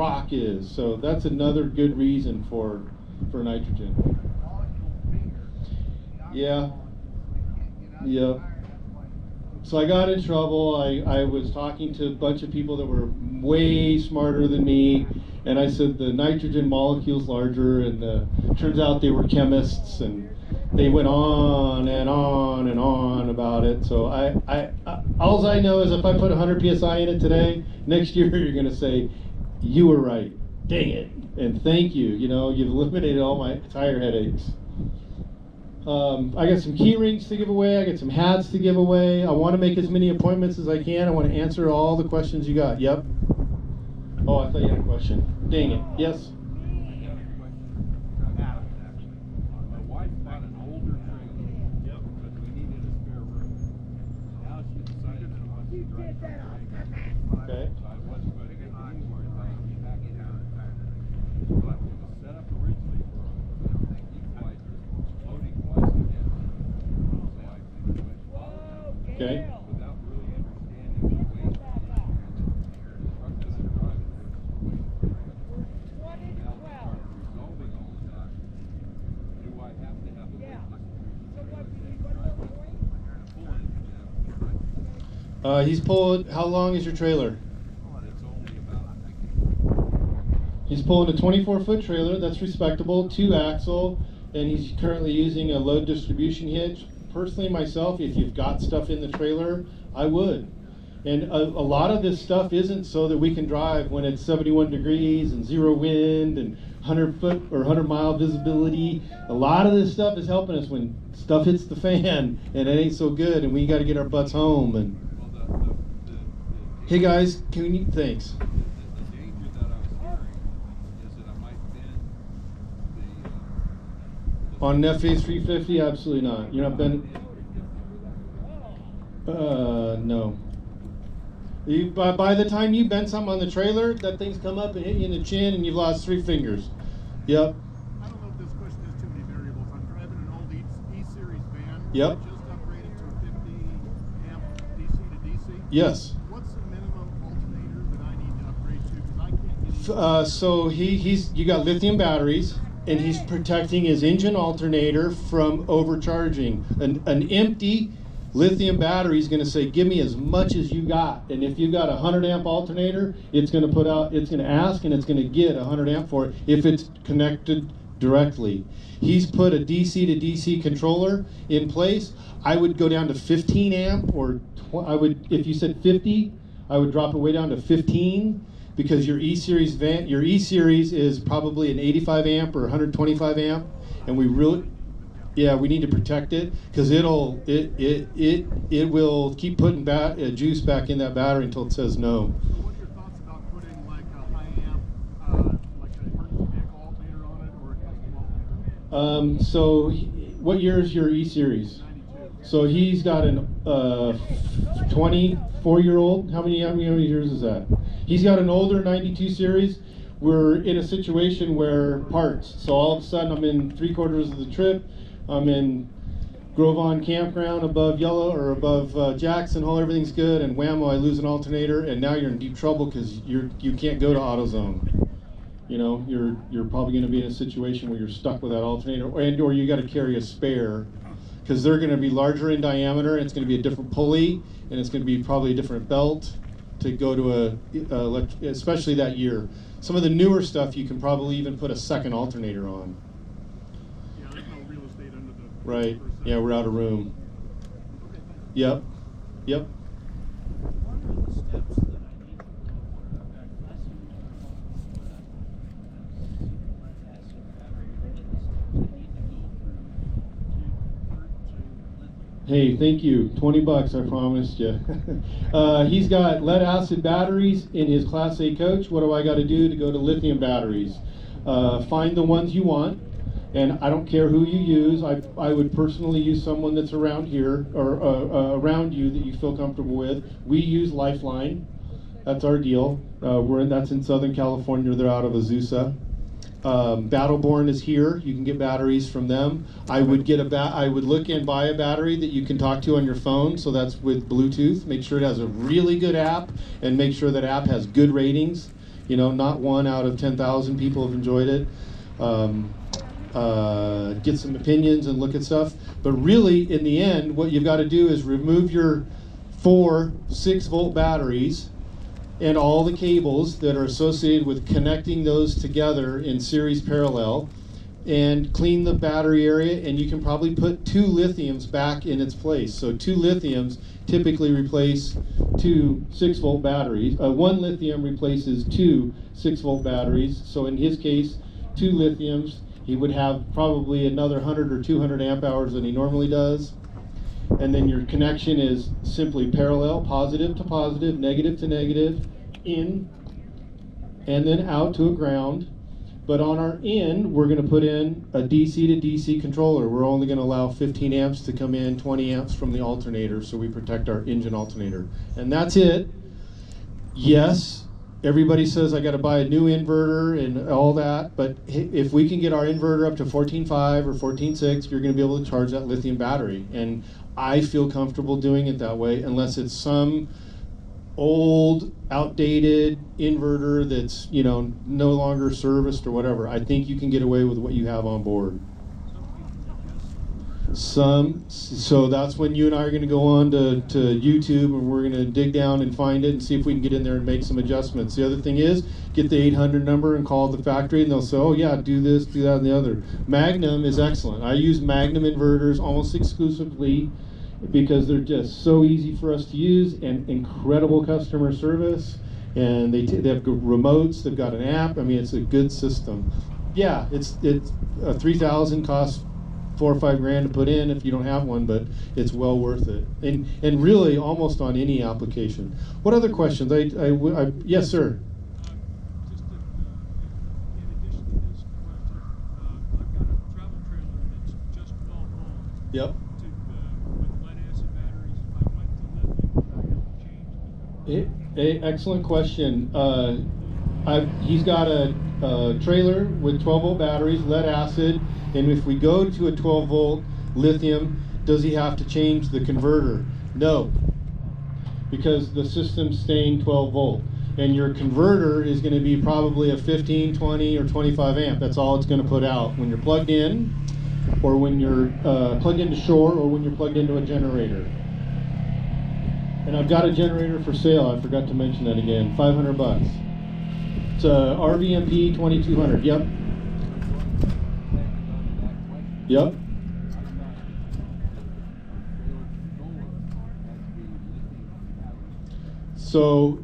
rock is. So that's another good reason for nitrogen. Yeah. Yep. So I got in trouble. I was talking to a bunch of people that were way smarter than me, and I said the nitrogen molecule's larger, and turns out they were chemists, and they went on and on and on about it. So all I know is if I put 100 psi in it today, next year you're going to say, you were right. Dang it. And thank you. You know, you've eliminated all my tire headaches. I got some key rings to give away. I got some hats to give away. I want to make as many appointments as I can. I want to answer all the questions you got. Yep. Oh, I thought you had a question. Dang it. Yes? My wife bought an older trailer. Yep. But we needed a spare room. Now she decided she wants to drive her trailer. Okay. So I wasn't going to get anywhere until I was back in town. But it was set up originally for equalizers, floating twice again. So I went Okay. without really understanding the weight. The truck that I'm driving was weight. Now to start resolving all of that, do I have to have a weightless He's pulled, how long is your trailer? It's only about He's pulling a 24-foot trailer, that's respectable, 2-axle, and he's currently using a load distribution hitch. Personally, myself, if you've got stuff in the trailer, I would. And a lot of this stuff isn't so that we can drive when it's 71 degrees and 0 wind and 100-foot or 100-mile visibility. A lot of this stuff is helping us when stuff hits the fan and it ain't so good and we got to get our butts home. And hey guys, can you, thanks. the danger that I was hearing is that I might bend the On an FA350, absolutely not. You're not bending. No. By the time you bend something on the trailer, that thing's come up and hit you in the chin and you've lost 3 fingers. Yep. I don't know if this question has too many variables. I'm driving an old E-Series van. Yep. I just upgraded to a 50 amp DC to DC. Yes. What's the minimum alternator that I need to upgrade to? Because I can't get So you got lithium batteries, and he's protecting his engine alternator from overcharging. An empty lithium battery is going to say, give me as much as you got. And if you've got a 100 amp alternator, it's going to ask and it's going to get 100 amp for it if it's connected directly. He's put a DC to DC controller in place. I would go down to 15 amp, or if you said 50, I would drop it way down to 15, because your E-Series is probably an 85 amp or 125 amp, and we need to protect it, because it will keep putting juice back in that battery until it says no. So what are your thoughts about putting like a high amp, like an emergency vehicle alternator on it, or a custom alternator? So what year is your E-Series? 92. So he's got an 24-year-old. How many years is that? He's got an older 92 series. We're in a situation where parts. So all of a sudden I'm in 3/4 of the trip. I'm in Grovon Campground above Yellow or above Jackson Hole. Everything's good, and whammo, I lose an alternator, and now you're in deep trouble because you can't go to AutoZone. You know, you're probably going to be in a situation where you're stuck with that alternator, or you got to carry a spare, because they're going to be larger in diameter, and it's going to be a different pulley, and it's going to be probably a different belt to go to especially that year. Some of the newer stuff you can probably even put a second alternator on. Yeah, there's no real estate under the. Right. 1%. Yeah, we're out of room. Okay, thanks. Yep. Yep. What are the steps that I need to go for? I've got classic lead-acid battery. What are the steps I need to go through to convert to lithium? Hey, thank you. $20, I promised you. He's got lead acid batteries in his Class A coach. What do I got to do to go to lithium batteries? Find the ones you want, and I don't care who you use. I would personally use someone that's around here or around you that you feel comfortable with. We use Lifeline. That's our deal. That's in Southern California. They're out of Azusa. Battleborn is here. You can get batteries from them. I would look and buy a battery that you can talk to on your phone. So that's with Bluetooth. Make sure it has a really good app, and make sure that app has good ratings. You know, not 1 out of 10,000 people have enjoyed it. Get some opinions and look at stuff. But really, in the end, what you've got to do is remove your 4 6-volt batteries and all the cables that are associated with connecting those together in series parallel, and clean the battery area, and you can probably put 2 lithiums back in its place. So 2 lithiums typically replace 2 6-volt batteries. 1 lithium replaces 2 6-volt batteries. So in his case, 2 lithiums, he would have probably another 100 or 200 amp hours than he normally does. And then your connection is simply parallel, positive to positive, negative to negative, in, and then out to a ground. But on our in, we're going to put in a DC to DC controller. We're only going to allow 15 amps to come in, 20 amps from the alternator, so we protect our engine alternator. And that's it. Yes, everybody says I got to buy a new inverter and all that, but if we can get our inverter up to 14.5 or 14.6, you're going to be able to charge that lithium battery. And I feel comfortable doing it that way, unless it's some old, outdated inverter that's, you know, no longer serviced or whatever. I think you can get away with what you have on board. So that's when you and I are going to go on to YouTube, and we're going to dig down and find it and see if we can get in there and make some adjustments. The other thing is, get the 800 number and call the factory, and they'll say, oh yeah, do this, do that, and the other. Magnum is excellent. I use Magnum inverters almost exclusively because they're just so easy for us to use, and incredible customer service. And they have good remotes. They've got an app. I mean, it's a good system. Yeah, it's a 3,000 costs $4 or $5 grand to put in if you don't have one, but it's well worth it. And really, almost on any application. What other questions? Yes, sir. Just in addition to this question, I've got a travel trailer that's just 12 volt. Yep. With lead acid batteries. If I went to lithium, would I have to change the converter? Excellent question. He's got a trailer with 12 volt batteries, lead acid, and if we go to a 12 volt lithium, does he have to change the converter? No, because the system's staying 12 volt. And your converter is going to be probably a 15, 20, or 25 amp. That's all it's going to put out when you're plugged in, or when you're plugged into shore, or when you're plugged into a generator. And I've got a generator for sale. I forgot to mention that again. $500. It's a RVMP 2200. Yep. Yep. So,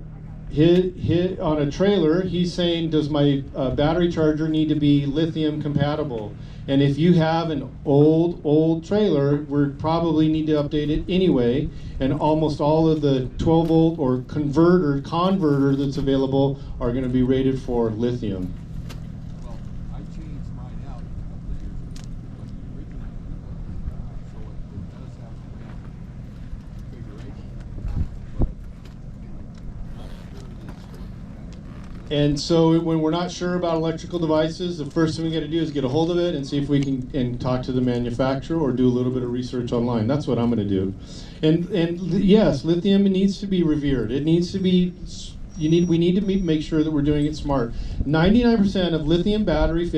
on a trailer, he's saying, does my battery charger need to be lithium compatible? And if you have an old trailer, we probably need to update it anyway. And almost all of the 12 volt or converter that's available are going to be rated for lithium. Well, I changed mine out a couple of years ago, but the original one, so it does have a ramp configuration, but I'm not sure that it's compatible. And so when we're not sure about electrical devices, the first thing we got to do is get a hold of it and see if we can talk to the manufacturer or do a little bit of research online. That's what I'm going to do. And yes, lithium needs to be revered. It needs to be. We need to make sure that we're doing it smart. 99% of lithium battery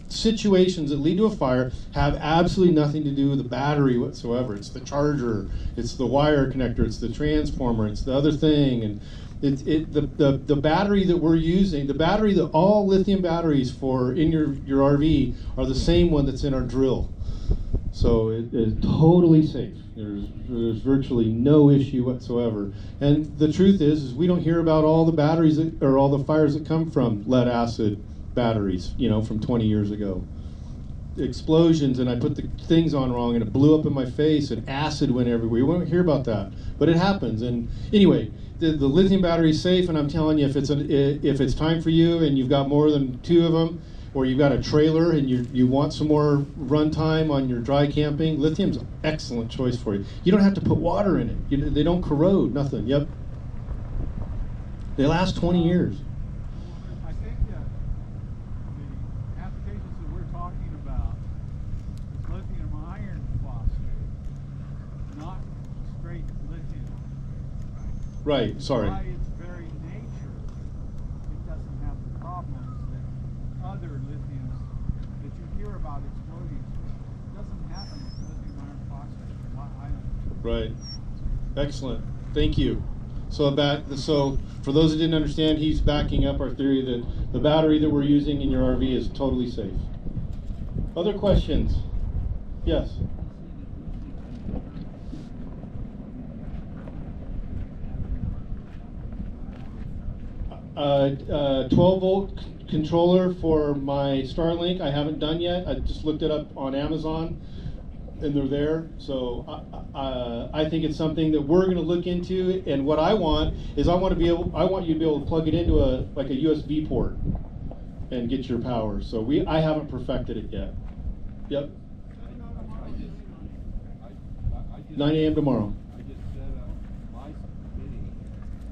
situations that lead to a fire have absolutely nothing to do with the battery whatsoever. It's the charger, it's the wire connector, it's the transformer, it's the other thing, and the battery that we're using, the battery that all lithium batteries for in your RV are the same one that's in our drill. So it is totally safe. There's virtually no issue whatsoever. And the truth is we don't hear about all the batteries or all the fires that come from lead acid batteries, from 20 years ago. Explosions, and I put the things on wrong, and it blew up in my face, and acid went everywhere. You won't hear about that, but it happens. And anyway, the lithium battery is safe, and I'm telling you, if it's time for you, and you've got more than 2 of them, or you've got a trailer and you want some more run time on your dry camping, lithium's an excellent choice for you. You don't have to put water in it. They don't corrode, nothing. Yep. They last 20 years. I think the applications that we're talking about is lithium iron phosphate, not straight lithium. Right, sorry. By its very nature, it doesn't have the other lithiums that you hear about exploding, it doesn't happen with lithium iron phosphate. Right. Excellent. Thank you. So for those that didn't understand, he's backing up our theory that the battery that we're using in your RV is totally safe. Other questions? Yes. 12-volt controller for my Starlink. I haven't done yet. I just looked it up on Amazon, and they're there. So I think it's something that we're going to look into. And what I want is I want you to be able to plug it into a USB port and get your power. So I haven't perfected it yet. Yep. 9 a.m. tomorrow. I just set up my mini,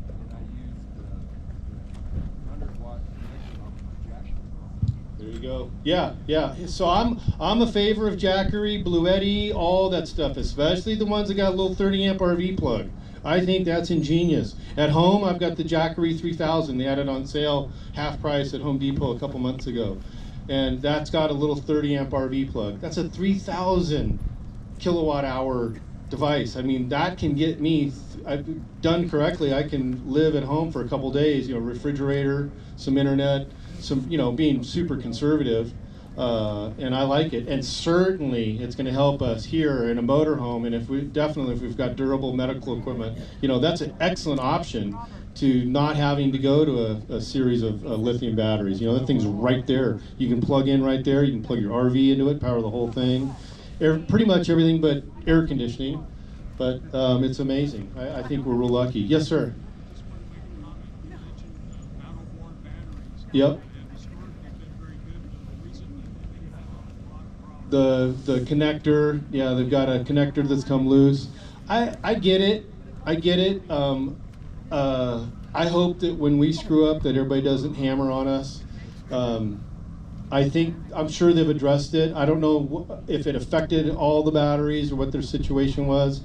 and I used the 100-watt connection off my Jackery. There you go. Yeah. So I'm a favor of Jackery, Bluetti, all that stuff, especially the ones that got a little 30-amp RV plug. I think that's ingenious. At home, I've got the Jackery 3000. They had it on sale half price at Home Depot a couple months ago. And that's got a little 30-amp RV plug. That's a 3,000 kilowatt hour device. I mean, that can get me, I've done correctly, I can live at home for a couple days, refrigerator, some internet, being super conservative, and I like it. And certainly it's going to help us here in a motorhome, and if we've got durable medical equipment, that's an excellent option to not having to go to a series of lithium batteries. That thing's right there. You can plug in right there, you can plug your RV into it, power the whole thing. Pretty much everything but air conditioning, but it's amazing. I think we're real lucky. Yes, sir. Just want to make a comment. You mentioned battle-worn batteries. Yep. And historically been very good, but recently they've had a lot of problems. The connector, yeah, they've got a connector that's come loose. I get it. I hope that when we screw up that everybody doesn't hammer on us. I'm sure they've addressed it. I don't know if it affected all the batteries or what their situation was.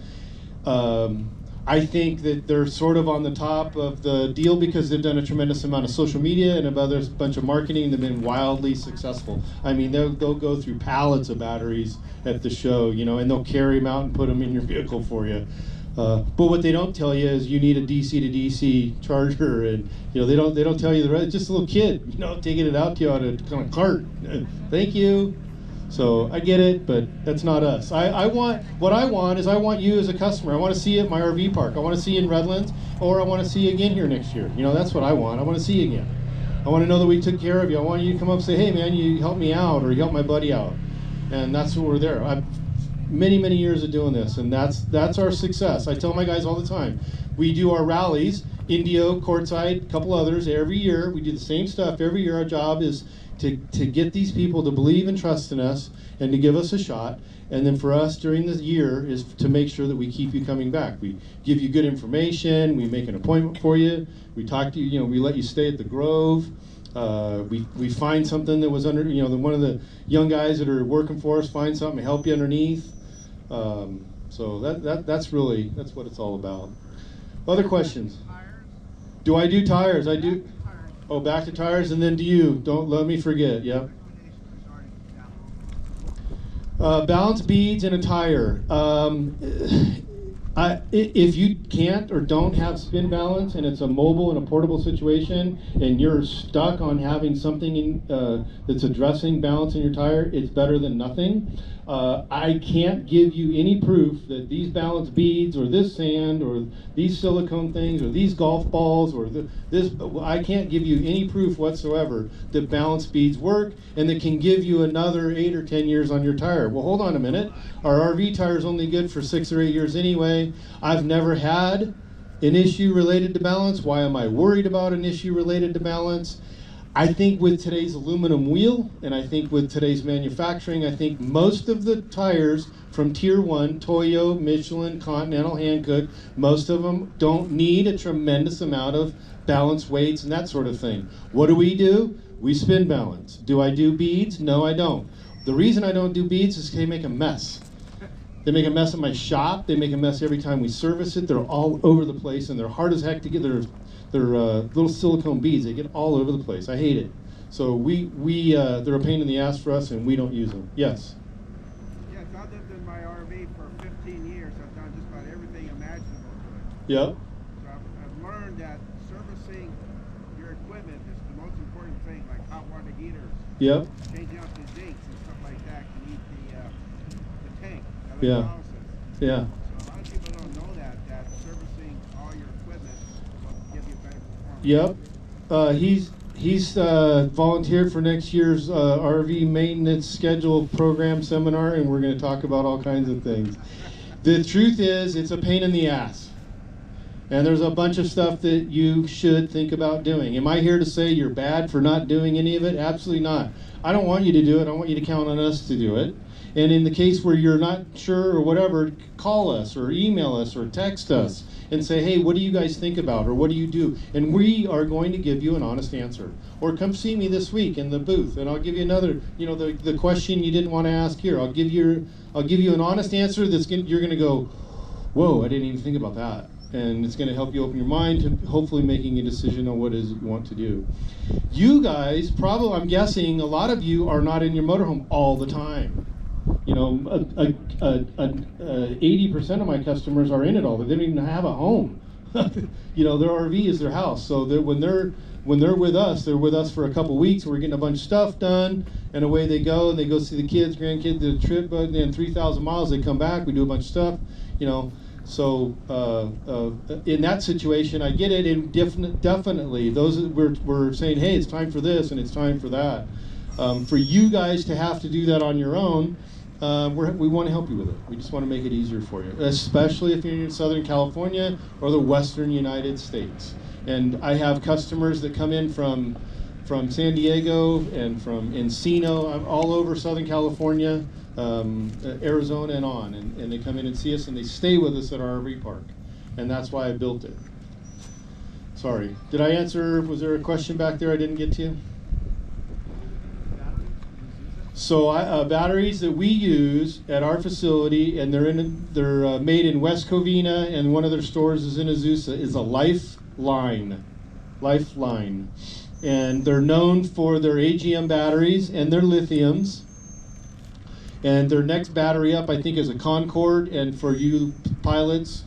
I think that they're sort of on the top of the deal because they've done a tremendous amount of social media and a bunch of marketing. They've been wildly successful. I mean, they'll go through pallets of batteries at the show, and they'll carry them out and put them in your vehicle for you. But what they don't tell you is you need a DC to DC charger, and they don't tell you the rest. It's just a little kid, taking it out to you on a kind of cart. Thank you. So I get it, but that's not us. I want you as a customer. I want to see you at my RV park. I want to see you in Redlands, or I want to see you again here next year. That's what I want. I want to see you again. I want to know that we took care of you. I want you to come up and say, hey man, you helped me out, or you helped my buddy out, and that's what we're there. I've many years of doing this, and that's our success. I tell my guys all the time, we do our rallies, Indio, Quartzfest, a couple others every year. We do the same stuff every year. Our job is to get these people to believe and trust in us and to give us a shot. And then for us during the year is to make sure that we keep you coming back. We give you good information. We make an appointment for you. We talk to you. We let you stay at the Grove. We find something that was under. One of the young guys that are working for us find something to help you underneath. So that's what it's all about. Other questions? Do I do tires? I do. Oh, back to tires, and then to you. Don't let me forget. Yep. Balance beads in a tire. If you can't or don't have spin balance and it's a mobile and a portable situation and you're stuck on having something that's addressing balance in your tire, it's better than nothing. I can't give you any proof that these balance beads or this sand or these silicone things or these golf balls or I can't give you any proof whatsoever that balance beads work and that can give you another 8 or 10 years on your tire. Well, hold on a minute. Our RV tire is only good for 6 or 8 years anyway. I've never had an issue related to balance. Why am I worried about an issue related to balance? I think with today's aluminum wheel, and I think with today's manufacturing, I think most of the tires from Tier 1, Toyo, Michelin, Continental, Hankook, most of them don't need a tremendous amount of balance weights and that sort of thing. What do? We spin balance. Do I do beads? No, I don't. The reason I don't do beads is they make a mess. They make a mess at my shop. They make a mess every time we service it. They're all over the place, and they're hard as heck to get. They're little silicone beads. They get all over the place. I hate it. So they're a pain in the ass for us, and we don't use them. Yes. Yes, I lived in my RV for 15 years. I've done just about everything imaginable to it. Yep. So I've learned that servicing your equipment is the most important thing, like hot water heaters, Yep. changing out the zincs and stuff like that can eat the tank, Yeah. electrolysis. Yeah. So a lot of people don't know that servicing all your equipment will give you better performance. Yep. He's volunteered for next year's RV maintenance schedule program seminar, and we're going to talk about all kinds of things. The truth is, it's a pain in the ass. And there's a bunch of stuff that you should think about doing. Am I here to say you're bad for not doing any of it? Absolutely not. I don't want you to do it. I want you to count on us to do it. And in the case where you're not sure or whatever, call us or email us or text us and say, hey, what do you guys think about, or what do you do? And we are going to give you an honest answer. Or come see me this week in the booth, and I'll give you another, the question you didn't want to ask here. I'll give you an honest answer you're going to go, whoa, I didn't even think about that. And it's going to help you open your mind to hopefully making a decision on what it is you want to do. You guys, probably, I'm guessing, a lot of you are not in your motorhome all the time. 80% of my customers are in it all. They don't even have a home. Their RV is their house. So when they're with us, they're with us for a couple weeks. We're getting a bunch of stuff done, and away they go. And they go see the kids, grandkids, the trip. But then 3,000 miles, they come back. We do a bunch of stuff. So in that situation, I get it. And definitely, we're saying, hey, it's time for this and it's time for that. For you guys to have to do that on your own, we want to help you with it. We just want to make it easier for you, especially if you're in Southern California or the Western United States. And I have customers that come in from San Diego and from Encino, all over Southern California, Arizona and on, and they come in and see us and they stay with us at our RV park. And that's why I built it. Sorry. Did I answer? Was there a question back there I didn't get to? So batteries that we use at our facility, and they're made in West Covina, and one of their stores is in Azusa, is a Lifeline. And they're known for their AGM batteries and their lithiums. And their next battery up, I think, is a Concorde. And for you pilots,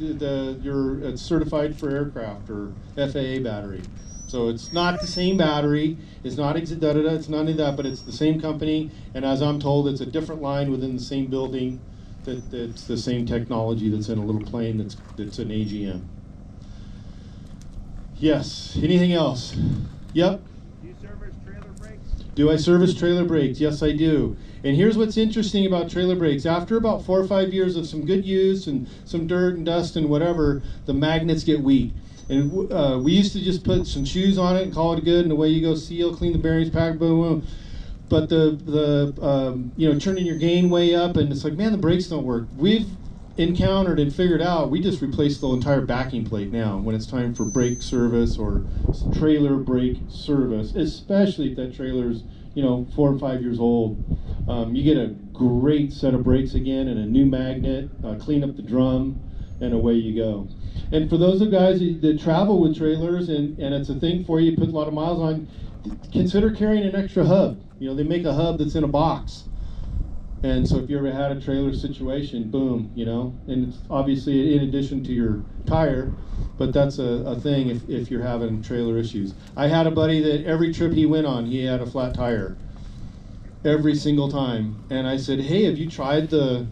you're certified for aircraft or FAA battery. So it's not the same battery. It's not it's none of that, but it's the same company. And as I'm told, it's a different line within the same building. That's the same technology that's in a little plane that's an AGM. Yes. Anything else? Yep. Do you service trailer brakes? Do I service trailer brakes? Yes, I do. And here's what's interesting about trailer brakes. After about 4 or 5 years of some good use and some dirt and dust and whatever, the magnets get weak. And we used to just put some shoes on it and call it good, and away you go, seal, clean the bearings, pack, boom, boom. But turning your gain way up, and it's like, man, the brakes don't work. We've encountered and figured out, we just replaced the entire backing plate now when it's time for brake service or trailer brake service, especially if that trailer's 4 or 5 years old. You get a great set of brakes again and a new magnet, clean up the drum, and away you go. And for those of guys that travel with trailers and it's a thing for you, put a lot of miles on, consider carrying an extra hub. They make a hub that's in a box. And so if you ever had a trailer situation, boom, and it's obviously in addition to your tire, but that's a thing if you're having trailer issues. I had a buddy that every trip he went on, he had a flat tire. Every single time. And I said, hey, have you tried the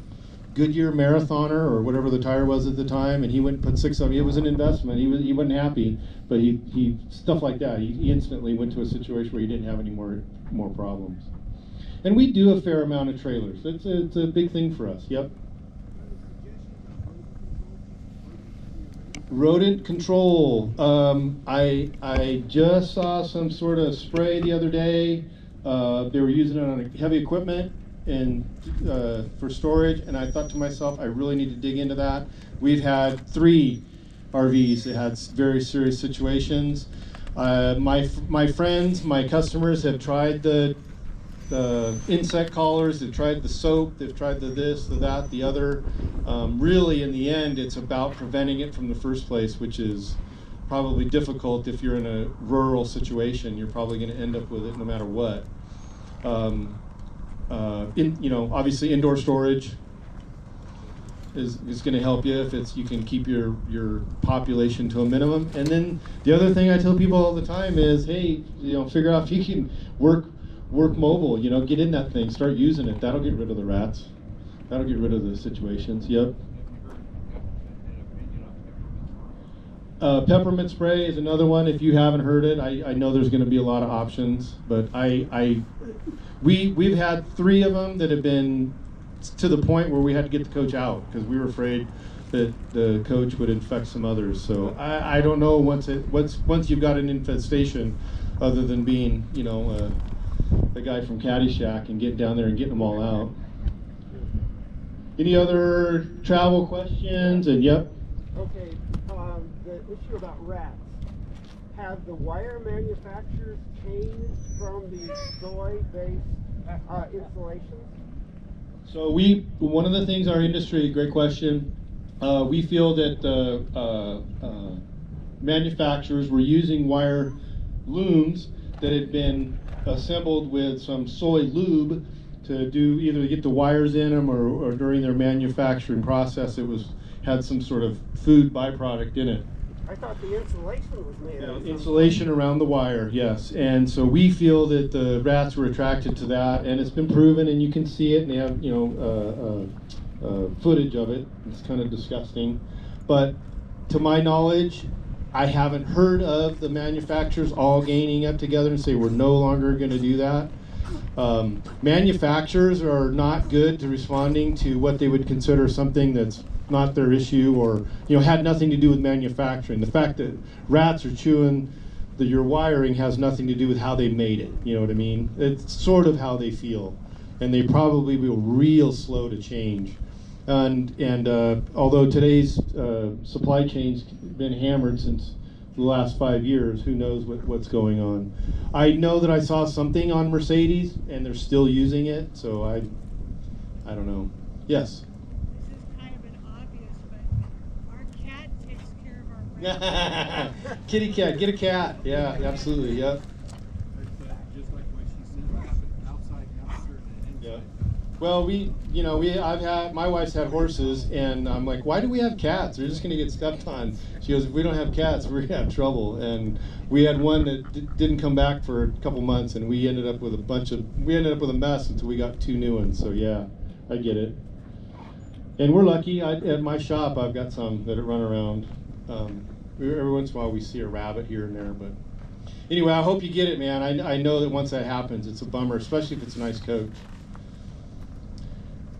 Goodyear Marathoner or whatever the tire was at the time? And he went and put 6 on it. It was an investment. He wasn't happy, but he stuff like that. He instantly went to a situation where he didn't have any more problems. And we do a fair amount of trailers. It's a big thing for us. Yep. Rodent control. I just saw some sort of spray the other day. They were using it on heavy equipment and for storage, and I thought to myself, I really need to dig into that. We've had 3 RVs that had very serious situations. My friends, my customers have tried the insect collars, they've tried the soap, they've tried the this, the that, the other. Really, in the end, it's about preventing it from the first place, which is probably difficult if you're in a rural situation. You're probably going to end up with it no matter what. Obviously indoor storage is going to help you if you can keep your population to a minimum. And then the other thing I tell people all the time is, hey, figure out if you can work mobile. Get in that thing, start using it. That'll get rid of the rats. That'll get rid of the situations. Yep. Peppermint spray is another one. If you haven't heard it, I know there's going to be a lot of options, but we've had 3 of them that have been to the point where we had to get the coach out because we were afraid that the coach would infect some others. So I don't know once you've got an infestation, other than being the guy from Caddyshack and getting down there and getting them all out. Any other travel questions? And yep. Okay, the issue about rats. Have the wire manufacturers changed from the soy-based insulations? So one of the things our industry, great question, we feel that manufacturers were using wire looms that had been assembled with some soy lube to do either get the wires in them or during their manufacturing process had some sort of food byproduct in it. I thought the insulation was made of Insulation around the wire, yes. And so we feel that the rats were attracted to that, and it's been proven, and you can see it, and they have footage of it. It's kind of disgusting, but to my knowledge, I haven't heard of the manufacturers all gaining up together and say we're no longer going to do that. Manufacturers are not good to responding to what they would consider something that's not their issue or had nothing to do with manufacturing. The fact that rats are chewing your wiring has nothing to do with how they made it. You know what I mean? It's sort of how they feel, and they probably will real slow to change. And although today's supply chain's been hammered since the last 5 years, who knows what's going on. I know that I saw something on Mercedes and they're still using it, so I don't know. Yes. This is kind of an obvious, but our cat takes care of our rats. Kitty cat, get a cat. Yeah, absolutely. Yep. Just like what she said, outside dumpster and inside. Yeah. Well, my wife's had horses, and I'm like, why do we have cats? They're just going to get stepped on. She goes, if we don't have cats, we're going to have trouble. And we had one that didn't come back for a couple months, and we ended up with a mess until we got 2 new ones. So yeah, I get it. And we're lucky. At my shop, I've got some that run around. Every once in a while, we see a rabbit here and there, but anyway, I hope you get it, man. I know that once that happens, it's a bummer, especially if it's a nice coach.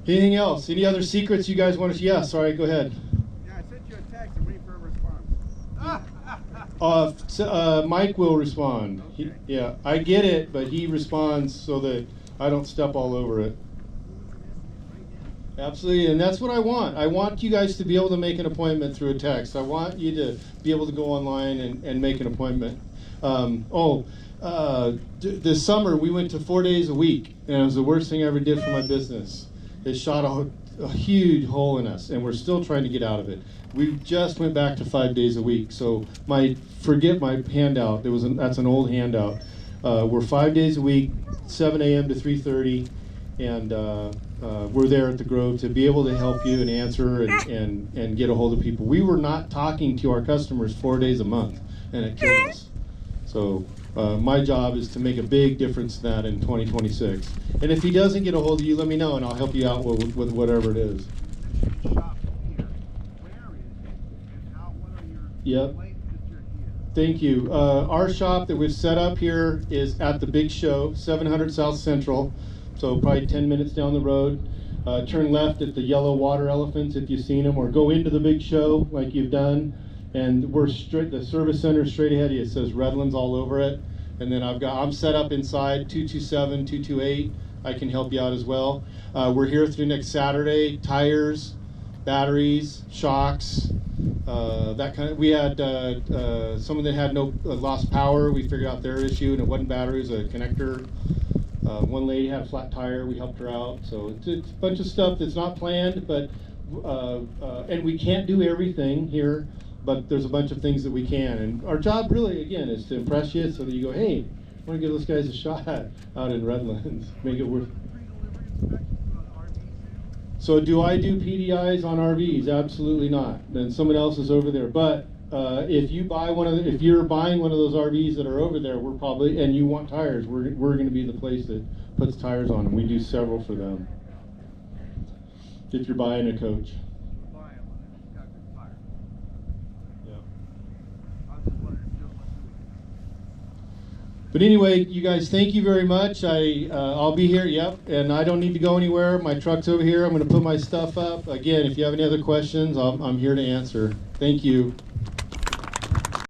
Anything else? Any other secrets you guys want to? Yeah, sorry, go ahead. Yeah, I sent you a text. I'm waiting for a response. Mike will respond. Okay. Yeah, I get it, but he responds so that I don't step all over it. Absolutely, and that's what I want. I want you guys to be able to make an appointment through a text. I want you to be able to go online and make an appointment. This summer we went to 4 days a week, and it was the worst thing I ever did for my business. It shot a huge hole in us, and we're still trying to get out of it. We just went back to 5 days a week. So forget my handout. That's an old handout. We're 5 days a week, 7 a.m. to 3:30, and we're there at the Grove to be able to help you and answer and get a hold of people. We were not talking to our customers 4 days a month, and it killed us. So my job is to make a big difference in that in 2026. And if he doesn't get a hold of you, let me know, and I'll help you out with whatever it is. Shop here. Where is it? And what are your complaints that you're here? Thank you. Our shop that we've set up here is at the Big Show, 700 South Central, so probably 10 minutes down the road. Turn left at the yellow water elephants if you've seen them, or go into the Big Show like you've done. And we're straight, the service center straight ahead of you. It says Redlands all over it. And then I'm set up inside 227, 228. I can help you out as well. We're here through next Saturday. Tires, batteries, shocks, that kind of. We had someone that had lost power. We figured out their issue, and it wasn't batteries, a connector. One lady had a flat tire. We helped her out. So it's a bunch of stuff that's not planned, but and we can't do everything here. but there's a bunch of things that we can. And our job really, again, is to impress you so that you go, hey, I want to give those guys a shot out in Redlands. Make it worth. Pre-delivery inspections on RVs too? So do I do PDIs on RVs? Absolutely not. Then someone else is over there. But if you buy if you're buying one of those RVs that are over there, we're probably, and you want tires, we're going to be the place that puts tires on them. We do several for them. If you're buying a coach. Buy them, it's got good tires. Yeah. I was just wondering if you don't want to do it. But anyway, you guys, thank you very much. I'll be here. Yep, and I don't need to go anywhere. My truck's over here. I'm going to put my stuff up. Again, if you have any other questions, I'm here to answer. Thank you.